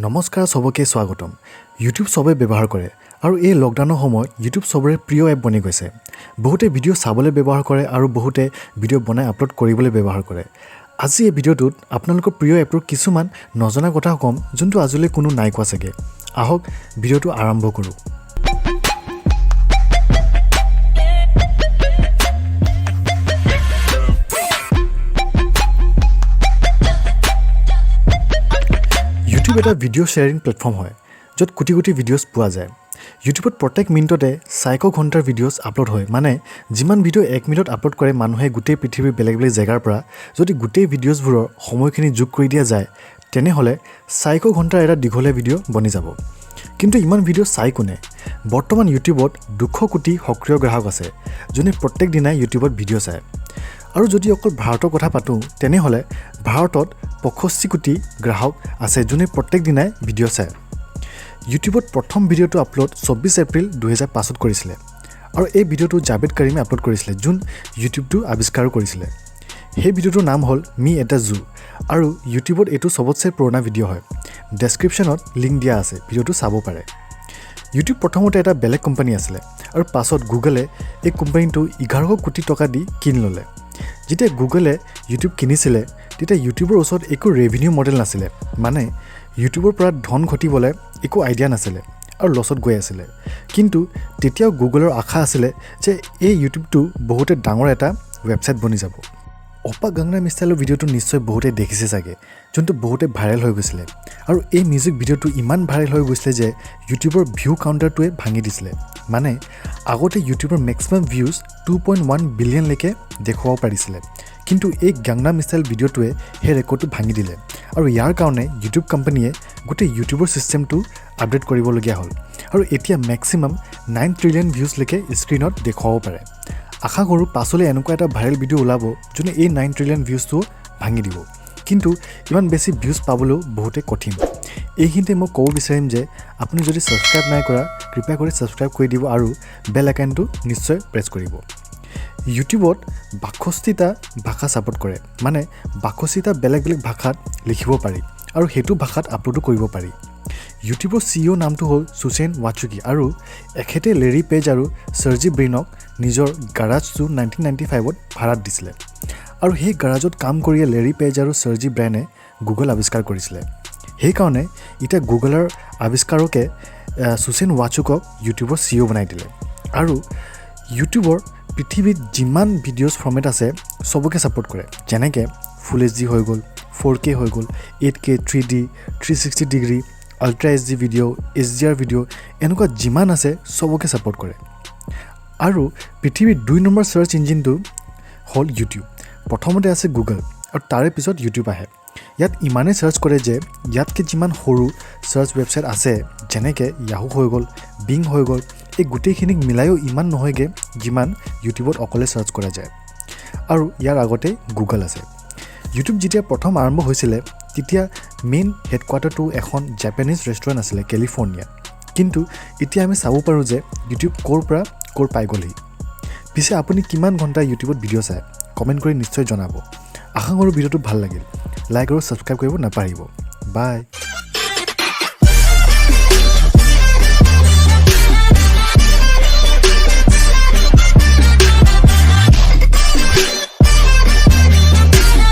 নমস্কাৰ সবকে স্বাগতম। ইউটিউব সবে ব্যৱহাৰ কৰে আৰু এই লকডাউনৰ সময়ত ইউটিউব সবৰে প্ৰিয় এপ বনি গৈছে। বহুতে ভিডিঅ' চাবলৈ ব্যৱহাৰ কৰে আৰু বহুতে ভিডিঅ' বনাই আপলোড কৰিবলৈ ব্যৱহাৰ কৰে। আজি এই ভিডিঅ'টোত আপোনালোকৰ প্ৰিয় এপটোৰ কিছুমান নজনা কথা ক'ম যোনটো আজিলৈ কোনো নাই কোৱা চাগে। আহক ভিডিঅ'টো আৰম্ভ কৰোঁ। ইউটিউব এটা ভিডিঅ' শ্বেয়াৰিং প্লেটফৰ্ম হয় য'ত কোটি কোটি ভিডিঅ'ছ পোৱা যায়। ইউটিউবত প্ৰত্যেক মিনিটতে 400 ঘণ্টাৰ ভিডিঅ'ছ আপলোড হয়, মানে যিমান ভিডিঅ' 1 মিনিটত আপলোড কৰে মানুহে গোটেই পৃথিৱীৰ বেলেগ বেলেগ জেগাৰ পৰা যদি গোটেই ভিডিঅ'ছবোৰৰ সময়খিনি যোগ কৰি দিয়া যায় তেনেহ'লে 400 ঘণ্টাৰ এটা দীঘলীয়া ভিডিঅ' বনি যাব। কিন্তু ইমান ভিডিঅ' চাই কোনে? বৰ্তমান ইউটিউবত 200 কোটি সক্ৰিয় গ্ৰাহক আছে যোনে প্ৰত্যেক দিনাই ইউটিউবত ভিডিঅ' চায়। আৰু যদি অকল ভাৰতৰ কথা পাতোঁ তেনেহ'লে ভাৰতত 65 কোটি গ্ৰাহক আছে যোনে প্ৰত্যেক দিনাই ভিডিঅ' চায়। ইউটিউবত প্ৰথম ভিডিঅ'টো আপলোড 24 এপ্ৰিল 2005 কৰিছিলে আৰু এই ভিডিঅ'টো জাভেদ কাৰিমে আপলোড কৰিছিলে যোন ইউটিউবটো আৱিষ্কাৰ কৰিছিলে। সেই ভিডিঅ'টোৰ নাম হ'ল মি এট দ্য জু আৰু ইউটিউবত এইটো চবতছে পুৰণা ভিডিঅ' হয়। ডেছক্ৰিপশ্যনত লিংক দিয়া আছে, ভিডিঅ'টো চাব পাৰে। ইউটিউব প্ৰথমতে এটা বেলেগ কোম্পানী আছিলে আৰু পাছত গুগলে এই কোম্পানীটো 1100 কোটি টকা দি কিনি ল'লে। যেতিয়া গুগলে ইউটিউব কিনিছিলে তেতিয়া ইউটিউবৰ ওচৰত একো ৰেভিনিউ মডেল নাছিলে, মানে ইউটিউবৰ পৰা ধন ঘটিবলৈ একো আইডিয়া নাছিলে আৰু লছত গৈ আছিলে। কিন্তু তেতিয়াও গুগলৰ আশা আছিলে যে এই ইউটিউবটো বহুতে ডাঙৰ এটা ৱেবছাইট বনি যাব। অপা গাংনাম ষ্টাইলৰ ভিডিঅ'টো নিশ্চয় বহুতে দেখিছে চাগে, যোনটো বহুতে ভাইৰেল হৈ গৈছিলে আৰু এই মিউজিক ভিডিঅ'টো ইমান ভাইৰেল হৈ গৈছিলে যে ইউটিউবৰ ভিউ কাউণ্টাৰটোৱে ভাঙি দিছিলে। মানে আগতে ইউটিউবৰ মেক্সিমাম ভিউজ 2.1 বিলিয়নলৈকে দেখুৱাব পাৰিছিলে, কিন্তু এই গাংনাম ষ্টাইল ভিডিঅ'টোৱে সেই ৰেকৰ্ডটো ভাঙি দিলে আৰু ইয়াৰ কাৰণে ইউটিউব কোম্পানীয়ে গোটেই ইউটিউবৰ ছিষ্টেমটো আপডেট কৰিবলগীয়া হ'ল আৰু এতিয়া মেক্সিমাম 9 ট্ৰিলিয়ন ভিউজলৈকে স্ক্ৰীণত দেখুৱাব পাৰে। আশা কৰোঁ পাছলৈ এনেকুৱা এটা ভাইৰেল ভিডিঅ' ওলাব যোনে এই 9 ট্ৰিলিয়ন ভিউজটো ভাঙি দিব, কিন্তু ইমান বেছি ভিউজ পাবলৈও বহুতে কঠিন। এইখিনিতে মই ক'ব বিচাৰিম যে আপুনি যদি ছাবস্ক্ৰাইব নাই কৰা কৃপা কৰি ছাবস্ক্ৰাইব কৰি দিব আৰু বেল আইকনটো নিশ্চয় প্ৰেছ কৰিব। ইউটিউবত 62টা ভাষা ছাপোৰ্ট কৰে, মানে 62টা বেলেগ বেলেগ ভাষাত লিখিব পাৰি আৰু সেইটো ভাষাত আপলোডো কৰিব পাৰি। ইউটিউবৰ CEO নামটো হ'ল সুচেন ৱাচুকি আৰু এখেতে লেৰী পেজ আৰু চাৰ্জি ব্ৰেইনক নিজৰ গাৰাজটো 1995ত ভাড়াত দিছিলে আৰু সেই গাৰাজত কাম কৰিয়ে লেৰী পেজ আৰু চাৰ্জি ব্ৰেইনে গুগল আৱিষ্কাৰ কৰিছিলে। সেইকাৰণে এতিয়া গুগলৰ আৱিষ্কাৰকে সুচেন ৱাচুকক ইউটিউবৰ CEO বনাই দিলে আৰু ইউটিউবৰ পৃথিৱীত যিমান ভিডিঅ'ছ ফৰ্মেট আছে চবকে ছাপোৰ্ট কৰে, যেনেকৈ ফুল HD হৈ গ'ল, 4K হৈ গ'ল, 8K, 3D, 360 degree, ultra HD video', HDR video', এনেকুৱা যিমান আছে চবকে ছাপোৰ্ট কৰে। আৰু পৃথিৱীৰ 2 নম্বৰ চাৰ্চ ইঞ্জিনটো হ'ল ইউটিউব। প্ৰথমতে আছে গুগল আৰু তাৰে পিছত ইউটিউব আহে। ইয়াত ইমানেই চাৰ্চ কৰে যে ইয়াতকৈ যিমান সৰু চাৰ্চ ৱেবছাইট আছে যেনেকৈ য়াহু হৈ গ'ল, বিং হৈ গ'ল, এই গোটেইখিনিক মিলাইও ইমান নহয়গৈ যিমান ইউটিউবত অকলে চাৰ্চ কৰা যায়। আৰু ইয়াৰ আগতে গুগল আছে। ইউটিউব যেতিয়া প্ৰথম আৰম্ভ হৈছিলে তেতিয়া মেইন হেডকোৱাৰ্টাৰটো এখন জাপানীজ ৰেষ্টুৰেণ্ট আছিলে কেলিফৰ্ণিয়াত, কিন্তু এতিয়া আমি চাব পাৰোঁ যে ইউটিউব ক'ৰ পৰা ক'ৰ পাই গ'লহি। পিছে আপুনি কিমান ঘণ্টা ইউটিউবত ভিডিঅ' চায় কমেণ্ট কৰি নিশ্চয় জনাব। আশা কৰোঁ ভিডিঅ'টো ভাল লাগিল। লাইক আৰু ছাবস্ক্ৰাইব কৰিব নাপাহৰিব। বাই।